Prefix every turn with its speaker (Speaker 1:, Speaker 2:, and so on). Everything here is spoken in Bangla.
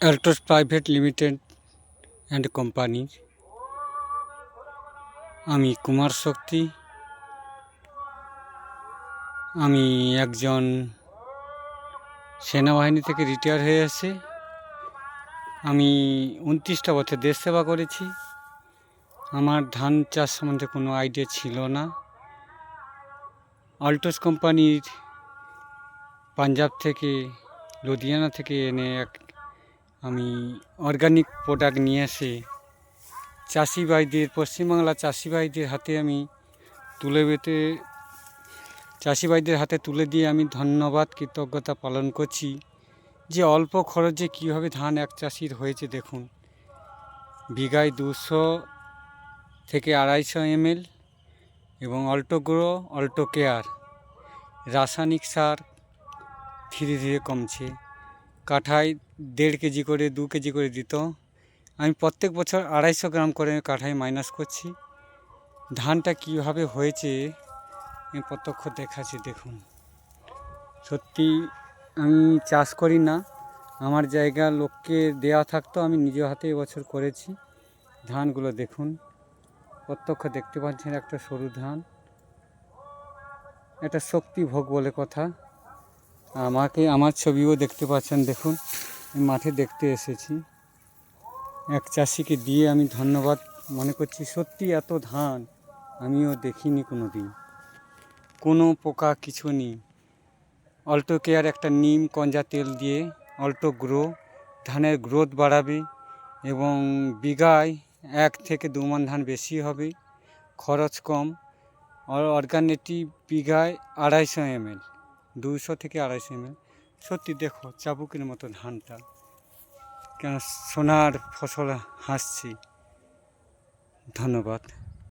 Speaker 1: অ্যাল্টোস প্রাইভেট লিমিটেড অ্যান্ড কোম্পানির আমি কুমার শক্তি। আমি একজন সেনাবাহিনী থেকে রিটায়ার হয়ে এসে আমি 29টা বছর দেশ সেবা করেছি। আমার ধান চাষ সম্বন্ধে কোনো আইডিয়া ছিল না। অ্যাল্টোস কোম্পানির পাঞ্জাব থেকে লুধিয়ানা থেকে এনে আমি অর্গানিক প্রোডাক্ট নিয়ে এসে চাষি ভাইদের, পশ্চিমবাংলার চাষি ভাইদের হাতে আমি চাষি ভাইদের হাতে তুলে দিয়ে আমি ধন্যবাদ, কৃতজ্ঞতা পালন করছি যে অল্প খরচে কীভাবে ধান এক চাষির হয়েছে। দেখুন, বিঘায় 200 থেকে 250 ml এবং অল্টোগ্রো, অল্টো কেয়ার, রাসায়নিক সার ধীরে ধীরে কমছে। কাঠায় 1.5 কেজি করে 2 কেজি করে দিত। আমি প্রত্যেক বছর 250 গ্রাম করে কাঠায় মাইনাস করছি। ধানটা কীভাবে হয়েছে আমি প্রত্যক্ষ দেখাচ্ছি। দেখুন, সত্যি আমি চাষ করি না, আমার জায়গা লোককে দেওয়া থাকতো, আমি নিজের হাতে এবছর করেছি। ধানগুলো দেখুন, প্রত্যক্ষ দেখতে পাচ্ছেন, একটা সরু ধান, এটা শক্তি ভোগ বলে কথা। আমার ছবিও দেখতে পাচ্ছেন। দেখুন, আমি মাঠে দেখতে এসেছি, এক চাষিকে দিয়ে আমি ধন্যবাদ মনে করছি। সত্যি এত ধান আমিও দেখিনি কোনো দিন, কোনো পোকা কিছু নেই। অল্টো কেয়ার একটা নিম কঞ্জা তেল দিয়ে অল্টো গ্রো ধানের গ্রোথ বাড়াবে এবং বিঘায় 1 থেকে 2 মণ ধান বেশি হবে, খরচ কম। অর্গানিক বিঘায় 250 ml, 200 থেকে 250 ml। সত্যি দেখো চাবুকের মতো ধানটা, কেন সোনার ফসল হাসছি। ধন্যবাদ।